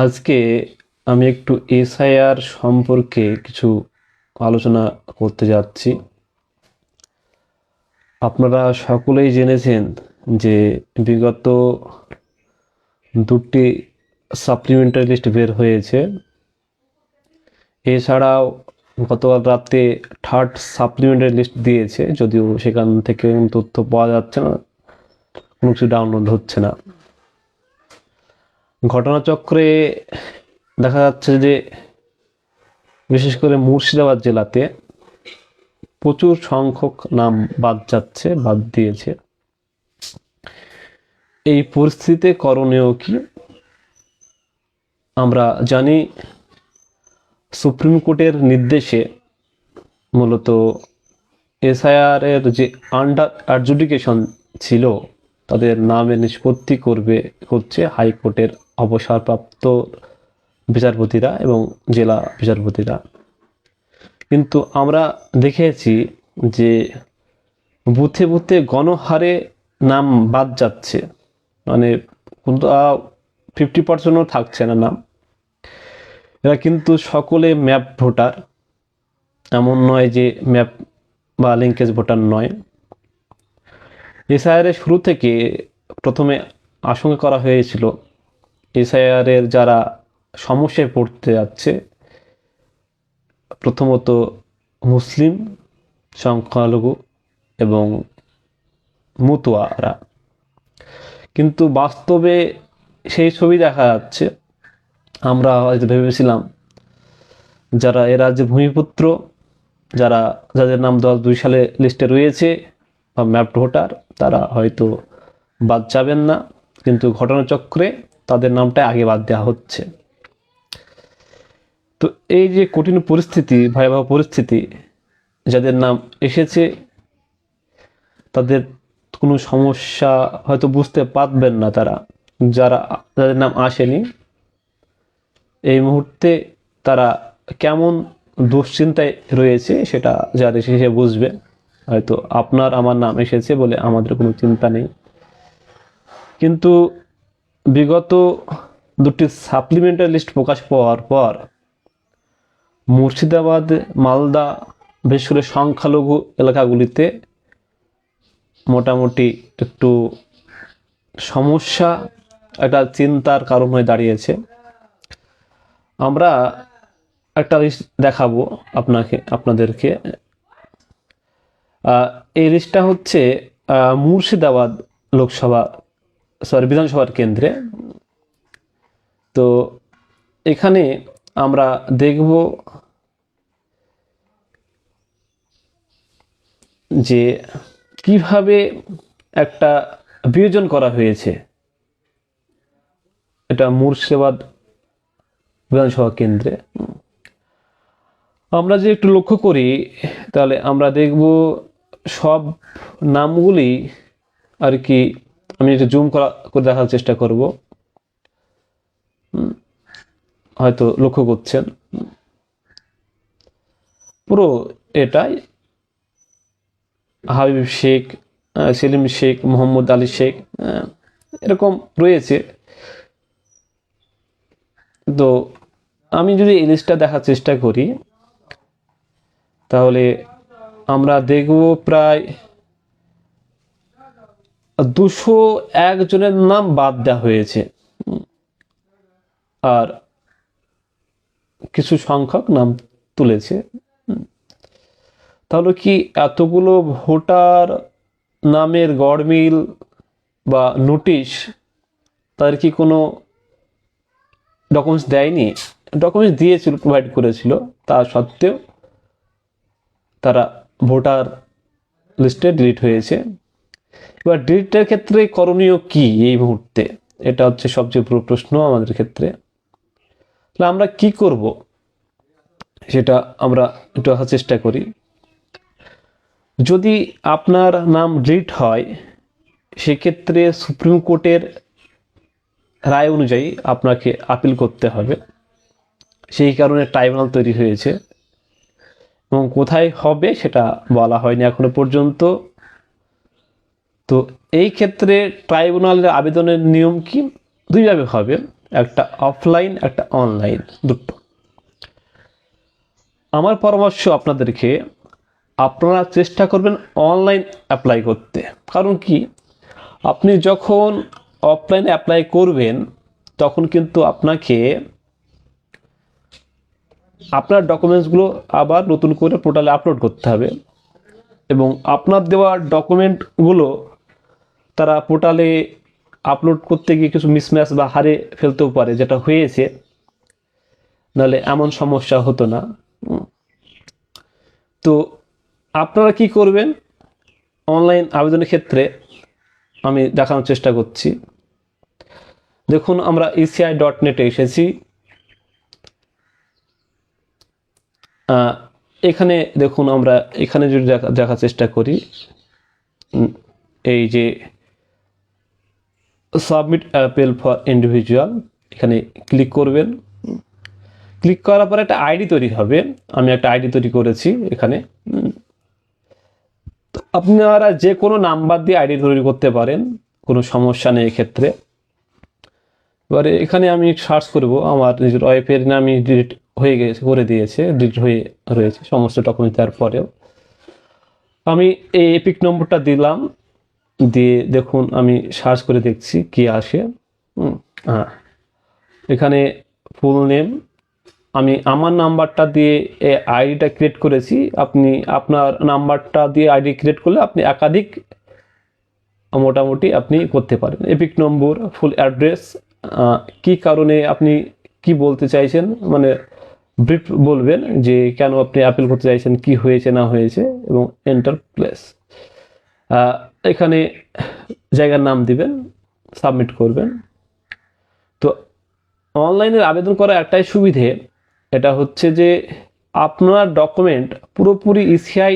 আজকে আমি একটু এসআইআর সম্পর্কে কিছু আলোচনা করতে যাচ্ছি। আপনারা সকলেই জেনেছেন যে বিগত দুটি সাপ্লিমেন্টারি লিস্ট বের হয়েছে। এছাড়াও গতকাল রাতে থার্ড সাপ্লিমেন্টারি লিস্ট দিয়েছে, যদিও সেখান থেকে তথ্য পাওয়া যাচ্ছে না, কোনো কিছু ডাউনলোড হচ্ছে না। ঘটনাচক্রে দেখা যাচ্ছে যে বিশেষ করে মুর্শিদাবাদ জেলাতে প্রচুর সংখ্যক নাম বাদ দিয়েছে। এই পরিস্থিতিতে করণীয় কি? আমরা জানি সুপ্রিম কোর্টের নির্দেশে মূলত এসআইআর এর যে আন্ডার অ্যাডজুডিকেশন ছিল তাদের নামের নিষ্পত্তি করছে হাইকোর্টের অবসরপ্রাপ্ত বিচারপতিরা এবং জেলা বিচারপতিরা। কিন্তু আমরা দেখেছি যে বুথে বুথে গণহারে নাম বাদ যাচ্ছে, মানে 50%ও থাকছে না নাম। এরা কিন্তু সকলে ম্যাপ ভোটার, এমন নয় যে ম্যাপ বা লিঙ্কেজ ভোটার নয়। এসআইআর এর শুরু থেকে প্রথমে আশঙ্কা করা হয়েছিল এসআইআর এর যারা সমস্যায় পড়তে যাচ্ছে, প্রথমত মুসলিম, সংখ্যালঘু এবং মতুয়ারা। কিন্তু বাস্তবে সেই ছবি দেখা যাচ্ছে। আমরা হয়তো ভেবেছিলাম যারা এ রাজ্যে ভূমিপুত্র, যাদের নাম 2002 সালে লিস্টে রয়েছে বা ম্যাপড ভোটার, তারা হয়তো বাদ যাবেন না, কিন্তু ঘটনাচক্রে তাদের নামটা আগে বাদ দেওয়া হচ্ছে। তো এই যে কঠিন পরিস্থিতি, ভয়াবহ পরিস্থিতি, যাদের নাম এসেছে তাদের কোনো সমস্যা হয়তো বুঝতে পারবেন না তারা। যাদের নাম আসেনি এই মুহূর্তে তারা কেমন দুশ্চিন্তায় রয়েছে সেটা যারা এসে বুঝবে। হয়তো আপনার আমার নাম এসেছে বলে আমাদের কোনো চিন্তা নেই, কিন্তু বিগত দুটি সাপ্লিমেন্টারি লিস্ট প্রকাশ পাওয়ার পর মুর্শিদাবাদ, মালদা, বিশেষ করে সংখ্যালঘু এলাকাগুলিতে মোটামুটি একটু সমস্যা, একটা চিন্তার কারণ হয়ে দাঁড়িয়েছে। আমরা একটা লিস্ট দেখাবো আপনাদেরকে। এই লিস্টটা হচ্ছে মুর্শিদাবাদ বিধানসভার কেন্দ্রে। তো এখানে আমরা দেখব যে কিভাবে একটা বিয়োজন করা হয়েছে। এটা মুর্শিদাবাদ বিধানসভা কেন্দ্রে আমরা যে একটু লক্ষ্য করি, তাহলে আমরা দেখব সব নামগুলি আর কি। আমি একটু জুম করে দেখার চেষ্টা করব, হয়তো লক্ষ্য করছেন পুরো এটাই হাবিব শেখ, সেলিম শেখ, মোহাম্মদ আলী শেখ, এরকম রয়েছে। তো আমি যদি এই লিস্টটা দেখার চেষ্টা করি তাহলে আমরা দেখব প্রায় 201 জনের নাম বাদ দেওয়া হয়েছে, আর কিছু সংখ্যক নাম তুলেছে। তাহলে কি এতগুলো ভোটার নামের গড়মিল বা নোটিশ, তার কি কোনো ডকুমেন্টস দেয়নি? ডকুমেন্টস দিয়েছিল, প্রোভাইড করেছিল, তা সত্ত্বেও তারা ভোটার লিস্টে ডিলিট হয়েছে। এবার ডিলিটের ক্ষেত্রে করণীয় কি এই মুহূর্তে? এটা হচ্ছে সবচেয়ে বড় প্রশ্ন আমাদের ক্ষেত্রে। তাহলে আমরা কি করব সেটা আমরা একটু দেখার চেষ্টা করি। যদি আপনার নাম ডিলিট হয়, সেক্ষেত্রে সুপ্রিম কোর্টের রায় অনুযায়ী আপনাকে আপিল করতে হবে। সেই কারণে ট্রাইব্যুনাল তৈরি হয়েছে এবং কোথায় হবে সেটা বলা হয়নি এখনো পর্যন্ত। তো এই ক্ষেত্রে ট্রাইব্যুনালের আবেদনের নিয়ম কি, দুইভাবে হবে, একটা অফলাইন একটা অনলাইন, দুটো। আমার পরামর্শ আপনাদেরকে, আপনারা চেষ্টা করবেন অনলাইন অ্যাপ্লাই করতে। কারণ কি, আপনি যখন অফলাইনে অ্যাপ্লাই করবেন তখন কিন্তু আপনাকে আপনার ডকুমেন্টসগুলো আবার নতুন করে পোর্টালে আপলোড করতে হবে, এবং আপনার দেওয়া ডকুমেন্টগুলো তারা পোর্টালে আপলোড করতে গিয়ে কিছু মিসম্যাচ বা হারে ফেলতেও পারে, যেটা হয়েছে, নাহলে এমন সমস্যা হতো না। তো আপনারা কি করবেন অনলাইন আবেদনের ক্ষেত্রে, আমি দেখানোর চেষ্টা করছি। দেখুন, আমরা eci.net এসেছি। এখানে দেখুন, আমরা এখানে যদি দেখার চেষ্টা করি, এই যে সাবমিট অ্যাপেল ফর ইন্ডিভিজুয়াল, এখানে ক্লিক করবেন। ক্লিক করার পরে একটা আইডি তৈরি হবে। আমি একটা আইডি তৈরি করেছি এখানে। আপনারা যে কোনো নাম্বার দিয়ে আইডি তৈরি করতে পারেন, কোনো সমস্যা নেই এক্ষেত্রে। এবারে এখানে আমি সার্চ করব, আমার নিজের ওয়াইফের নামই ডিলিট হয়ে গেছে, করে দিয়েছে, ডিলিট হয়ে রয়েছে সমস্ত ডকুমেন্ট দেওয়ার পরেও। আমি এই এপিক নম্বরটা দিলাম, দিয়ে দেখুন আমি সার্চ করে দেখছি কি আসে। এখানে ফুল নেম, আমি আমার নাম্বারটা দিয়ে এই আইডিটা ক্রিয়েট করেছি। আপনি আপনার নাম্বারটা দিয়ে আইডি ক্রিয়েট করলে আপনি একাধিক মোটামুটি আপনি করতে পারেন। এপিক নম্বর, ফুল অ্যাড্রেস, কি কারণে আপনি কি বলতে চাইছেন, মানে ব্রিফ বলবেন যে কেন আপনি অ্যাপিল করতে চাইছেন, কি হয়েছে না হয়েছে, এবং এন্টার প্লেস। এখানে জায়গার নাম দিবেন, সাবমিট করবেন। তো অনলাইনের আবেদন করা একটাই সুবিধে, এটা হচ্ছে যে আপনার ডকুমেন্ট পুরোপুরি ইসিআই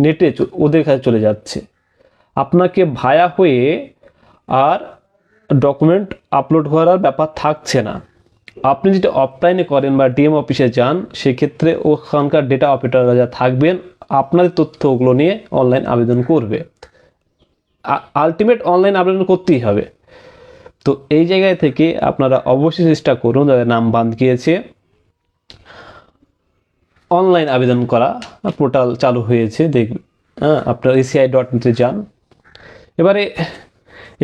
নেটে ওদের কাছে চলে যাচ্ছে। আপনাকে ভায়া হয়ে আর ডকুমেন্ট আপলোড করার ব্যাপার থাকছে না। আপনি যেটা অফলাইনে করেন বা ডিএম অফিসে যান, সেক্ষেত্রে ওখানকার ডেটা অপারেটররা যা থাকবেন আপনাদের তথ্যগুলো নিয়ে অনলাইন আবেদন করবে। আলটিমেট অনলাইন আবেদন করতেই হবে। তো এই জায়গায় থেকে আপনারা অবশ্যই চেষ্টা করুন, যাদের নাম বাদ গিয়েছে, অনলাইন আবেদন করা। পোর্টাল চালু হয়েছে, দেখবেন। আপনারা eci.net যান। এবারে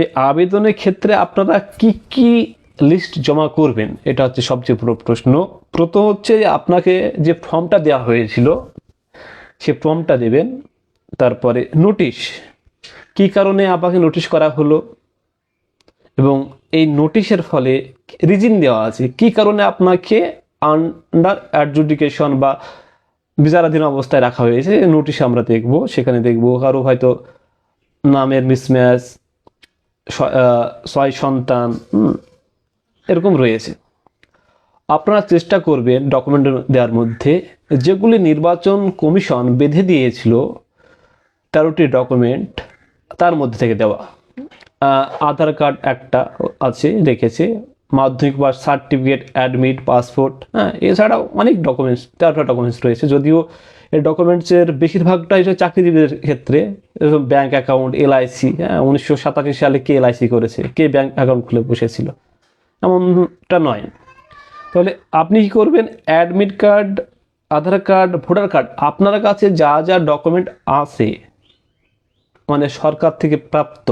এই আবেদনের ক্ষেত্রে আপনারা কি কি লিস্ট জমা করবেন, এটা হচ্ছে সবচেয়ে বড় প্রশ্ন। প্রথম হচ্ছে যে আপনাকে যে ফর্মটা দেওয়া হয়েছিল সে ফর্মটা দেবেন। তারপরে নোটিশ, কি কারণে আপনাকে নোটিশ করা হলো, এবং এই নোটিশের ফলে রিজন দেওয়া আছে, কি কারণে আপনাকে আন্ডার অ্যাডজুডিকেশন বা বিচারাধীন অবস্থায় রাখা হয়েছে, নোটিশ আমরা দেখব। সেখানে দেখব কারো হয়তো নামের মিসম্যাচ, 6 সন্তান, এরকম রয়েছে। আপনারা চেষ্টা করবেন ডকুমেন্ট দেওয়ার মধ্যে যেগুলি নির্বাচন কমিশন বেঁধে দিয়েছিল 13টি ডকুমেন্ট, তার মধ্যে থেকে দেওয়া। আধার কার্ড একটা আছে, রেখেছে, মাধ্যমিক পাস সার্টিফিকেট, অ্যাডমিট, পাসপোর্ট, এছাড়াও অনেক ডকুমেন্টস, 13টা ডকুমেন্টস রয়েছে। যদিও এই ডকুমেন্টসের বেশিরভাগটাই চাকরিজীবীদের ক্ষেত্রে, ব্যাঙ্ক অ্যাকাউন্ট, এলআইসি। 1987 সালে কে এলআইসি করেছে, কে ব্যাঙ্ক অ্যাকাউন্ট খুলে বসেছিল, এমনটা নয়। তাহলে আপনি কী করবেন, অ্যাডমিট কার্ড, আধার কার্ড, ভোটার কার্ড, আপনার কাছে যা যা ডকুমেন্ট আছে, মানে সরকার থেকে প্রাপ্ত,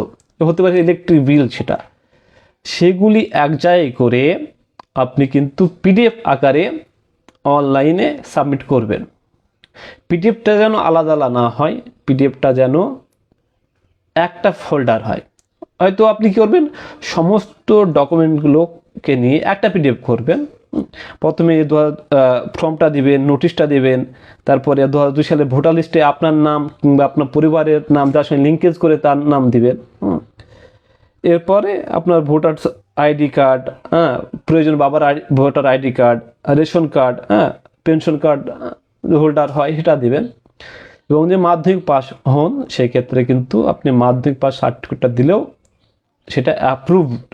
হতে পারে ইলেকট্রিক বিল, সেগুলি এক জায়গায় করে আপনি কিন্তু পিডিএফ আকারে অনলাইনে সাবমিট করবেন। পিডিএফটা যেন আলাদা আলাদা না হয়, পিডিএফটা যেন একটা ফোল্ডার হয়। হয়তো আপনি কী করবেন, সমস্ত ডকুমেন্টগুলোকে নিয়ে একটা পিডিএফ করবেন। প্রথমে ফর্মটা দিবেন, নোটিশটা দিবেন, তারপরে 2002 সালে ভোটার লিস্টে আপনার নাম কিংবা আপনার পরিবারের নাম যার সঙ্গে লিঙ্কেজ করে তার নাম দিবেন। এরপরে আপনার ভোটার আইডি কার্ড, প্রয়োজন বাবার voter ID card, ration card, pension card holder হয় সেটা দিবেন। এবং যে মাধ্যমিক পাস হন, সেক্ষেত্রে কিন্তু আপনি মাধ্যমিক পাস সার্টিফিকেটটা দিলেও সেটা অ্যাপ্রুভড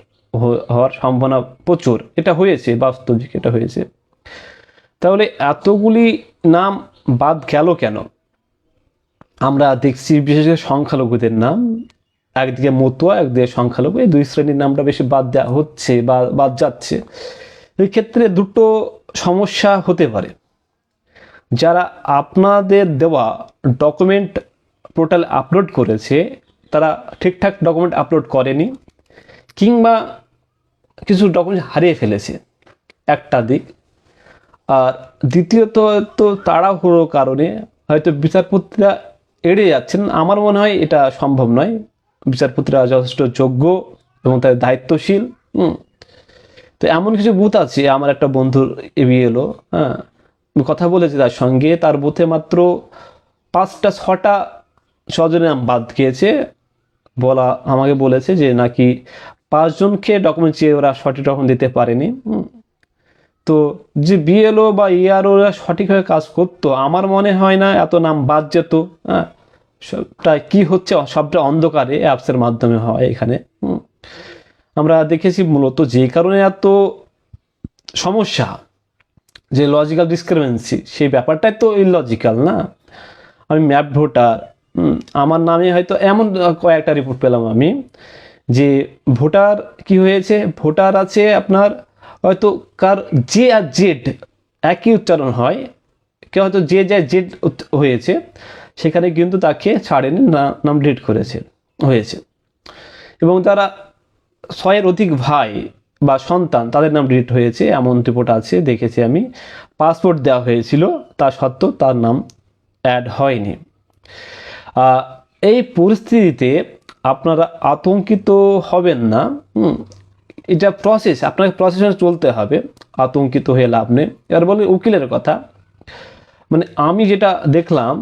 হওয়ার সম্ভাবনা প্রচুর। এটা হয়েছে, বাস্তবিক এটা হয়েছে। তাহলে এতগুলি নাম বাদ গেল কেন? আমরা দেখছি বিশেষ করে সংখ্যালঘুদের নাম, একদিকে মতুয়া একদিকে সংখ্যালঘু, এই দুই শ্রেণীর নামটা বেশি বাদ দেওয়া হচ্ছে বা বাদ যাচ্ছে। এই ক্ষেত্রে দুটো সমস্যা হতে পারে। যারা আপনাদের দেওয়া ডকুমেন্ট পোর্টালে আপলোড করেছে তারা ঠিকঠাক ডকুমেন্ট আপলোড করেনি, কিংবা কিছু ডকুমেন্ট হারিয়ে ফেলেছে, একটা দিক। আর দ্বিতীয়ত তো তাড়াহুড়োর কারণে হয়তো বিচারপতিরা এড়িয়ে যাচ্ছেন। আমার মনে হয় এটা সম্ভব নয়। বিচারপতিরা যথেষ্ট যোগ্য এবং তাদের দায়িত্বশীল। তো এমন কিছু বুথ আছে, আমার একটা বন্ধুর এলো, হ্যাঁ, কথা বলেছি তার সঙ্গে, তার বুথে মাত্র 5টা 6টা স্বজনের নাম বাদ গিয়েছে। আমাকে বলেছে যে নাকি 5জনকে ডকুমেন্ট চেয়ে ওরা সঠিক ডকুমেন্ট দিতে পারেনি। তো যে বিএলও বা ইআরওরা সঠিকভাবে কাজ করতো, আমার মনে হয় না এত নাম বাদ যেত। হ্যাঁ, সবটা কি হচ্ছে, সবটা অন্ধকারে অ্যাপসের মাধ্যমে হয় এখানে। আমরা দেখেছি মূলত যে কারণে এত সমস্যা, যে লজিক্যাল ডিসক্রিমিনেন্সি, সেই ব্যাপারটাই তো ইললজিক্যাল না। আমি ম্যাপ ভোটার, আমার নামে হয়তো এমন কয়েকটা রিপোর্ট পেলাম আমি, যে ভোটার কি হয়েছে, ভোটার আছে আপনার হয়তো কার জে আর জেড একই উচ্চারণ হয়, কেউ হয়তো জে জেড হয়েছে, সেখানে কিন্তু তাকে ছাড়েনি, নাম ডিলিট হয়েছে। এবং তারা 6-এর অধিক ভাই বা সন্তান, তাদের নাম ডিলিট হয়েছে, এমন রিপোর্ট আছে, দেখেছি আমি। পাসপোর্ট দেওয়া হয়েছিল, তা সত্ত্বেও তার নাম অ্যাড হয়নি। এই পরিস্থিতিতে আপনারা আতঙ্কিত হবেন না। এটা প্রসেস, আপনাকে প্রসেসে চলতে হবে, আতঙ্কিত হয়ে লাভ নেই। এবার বলি উকিলের কথা। মানে আমি যেটা দেখলাম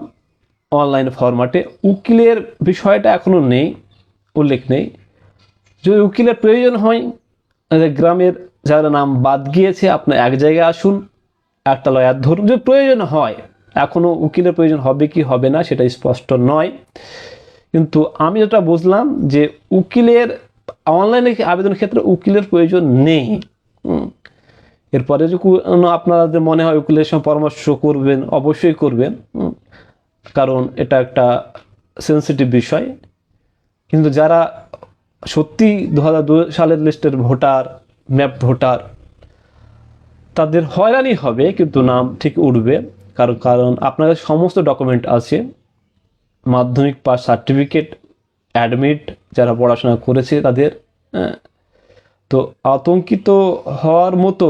অনলাইন ফরম্যাটে, উকিলের বিষয়টা এখনো নেই, উল্লেখ নেই। যদি উকিলের প্রয়োজন হয়, গ্রামের যারা নাম বাদ গিয়েছে, আপনার এক জায়গায় আসুন, একটা লয়ার ধরুন, যদি প্রয়োজন হয়। এখনও উকিলের প্রয়োজন হবে কি হবে না সেটা স্পষ্ট নয়, কিন্তু আমি যেটা বুঝলাম যে উকিলের অনলাইনে আবেদনের ক্ষেত্রে উকিলের প্রয়োজন নেই। এরপরে যদি আপনাদের মনে হয় উকিলের সঙ্গে পরামর্শ করবেন, অবশ্যই করবেন, কারণ এটা একটা সেন্সিটিভ বিষয়। কিন্তু যারা সত্যি 2002 সালের লিস্টের ভোটার, ম্যাপ ভোটার, তাদের হয়রানি হবে, কিন্তু নাম ঠিক উঠবে। কারণ আপনাদের সমস্ত ডকুমেন্ট আছে, মাধ্যমিক পাস সার্টিফিকেট, অ্যাডমিট, যারা পড়াশোনা করেছে তাদের। তো আতঙ্কিত হওয়ার মতো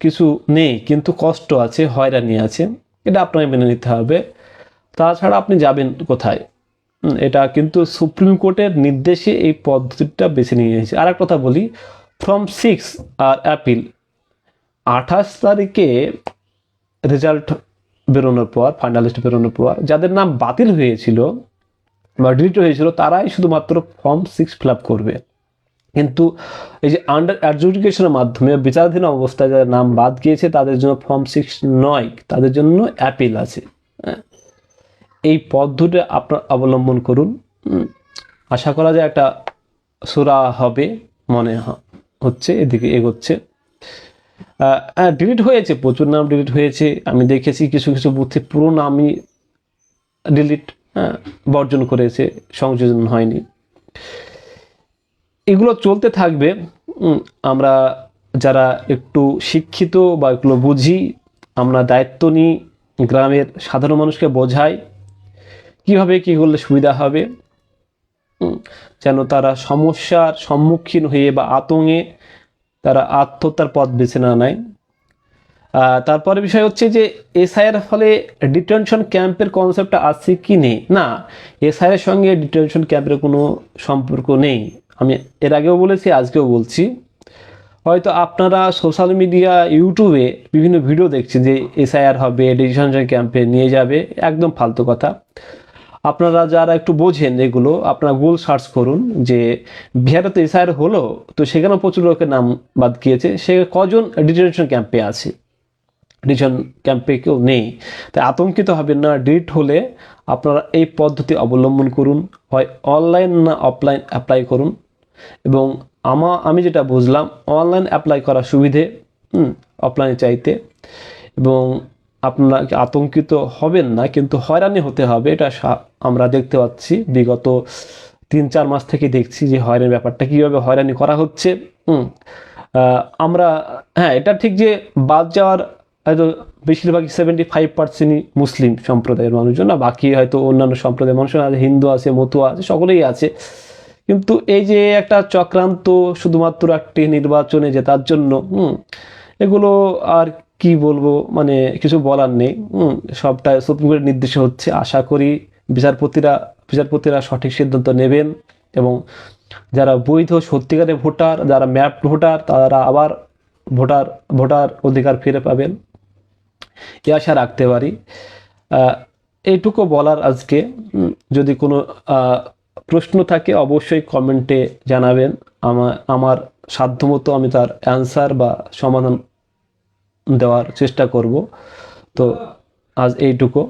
কিছু নেই, কিন্তু কষ্ট আছে, হয়রানি আছে, এটা আপনাকে মেনে নিতে হবে। তাছাড়া আপনি যাবেন কোথায়? এটা কিন্তু সুপ্রিম কোর্টের নির্দেশে এই পদ্ধতিটা বেছে নিয়েছে। আর এক কথা বলি, ফর্ম 6 আর অ্যাপিল 28 তারিখে রেজাল্ট বেরোনোর পর, ফাইনাল লিস্ট বেরোনোর পর, যাদের নাম বাতিল হয়েছিল বা ডিলিট হয়েছিল, তারাই শুধুমাত্র ফর্ম 6 ফিল আপ করবে। কিন্তু এই যে আন্ডার অ্যাডজুডিকেশনের মাধ্যমে বিচারাধীন অবস্থায় যাদের নাম বাদ গিয়েছে, তাদের জন্য ফর্ম 6 নয়, তাদের জন্য অ্যাপিল আছে। এই পদ্ধতি আপনার অবলম্বন করুন। আশা করা যায় একটা সুরা হবে, মনে হচ্ছে এদিকে এগোচ্ছে। ডিলিট হয়েছে, প্রচুর নাম ডিলিট হয়েছে, আমি দেখেছি কিছু কিছু বুথে পুরো নামই ডিলিট বর্জন করেছে, সংযোজন হয়নি। এগুলো চলতে থাকবে। আমরা যারা একটু শিক্ষিত বা এগুলো বুঝি, আমরা দায়িত্ব নিই, গ্রামের সাধারণ মানুষকে বোঝাই কিভাবে কি করলে সুবিধা হবে, যেন তারা সমস্যার সম্মুখীন হয়ে বা আতঙ্কে তারা আত্মহত্যার পথ বেছে না নেয়। তারপরে বিষয় হচ্ছে যে এসআইয়ের ফলে ডিটেনশন ক্যাম্পের কনসেপ্টটা আছে কি নেই, না, এসআইয়ের সঙ্গে ডিটেনশন ক্যাম্পের কোনো সম্পর্ক নেই। আমি এর আগেও বলেছি, আজকেও বলছি। হয়তো আপনারা সোশ্যাল মিডিয়া, ইউটিউবে বিভিন্ন ভিডিও দেখছেন যে এসআইআর হবে, ডিটেনশন ক্যাম্পে নিয়ে যাবে, একদম ফালতু কথা। আপনারা যারা একটু বোঝেন এগুলো, আপনারা গুগল সার্চ করুন যে বিহারে তো এসআইআর হলো, তো সেখানেও প্রচুর লোকের নাম বাদ গিয়েছে, সে কজন ডিটেনশন ক্যাম্পে আছে, ডিটেনশন ক্যাম্পে কেউ নেই। তাই আতঙ্কিত হবেন না। ডিলিট হলে আপনারা এই পদ্ধতি অবলম্বন করুন, হয় অনলাইন না অফলাইন অ্যাপ্লাই করুন। এবং আমি যেটা বুঝলাম, অনলাইন অ্যাপ্লাই করা সুবিধে অফলাইনে চাইতে। এবং আপনাকে আতঙ্কিত হবেন না, কিন্তু হয়রানি হতে হবে। এটা আমরা দেখতে পাচ্ছি বিগত 3-4 মাস থেকে দেখছি যে হয়রানির ব্যাপারটা কীভাবে হয়রানি করা হচ্ছে। আমরা হ্যাঁ, এটা ঠিক যে বাদ যাওয়ার হয়তো বেশিরভাগই 75%ই মুসলিম সম্প্রদায়ের মানুষজন, না বাকি হয়তো অন্যান্য সম্প্রদায়ের মানুষজন আছে, হিন্দু আছে, মতুয়া আছে, সকলেই আছে। কিন্তু এই যে একটা চক্রান্ত শুধুমাত্র একটি নির্বাচনে জেতার জন্য, এগুলো আর কি বলবো, মানে কিছু বলার নেই। সবটা সুপ্রিম কোর্টের নির্দেশে হচ্ছে। আশা করি বিচারপতিরা সঠিক সিদ্ধান্ত নেবেন এবং যারা বৈধ সত্যিকারের ভোটার, যারা ম্যাপ ভোটার, তারা আবার ভোটার অধিকার ফিরে পাবেন, এ আশা রাখতে পারি। এইটুকু বলার আজকে। যদি কোনো প্রশ্ন থাকে অবশ্যই কমেন্টে জানাবেন। আমার সাধ্যমতো আমি তার অ্যান্সার বা সমাধান দেওয়ার চেষ্টা করব। তো আজ এইটুকু।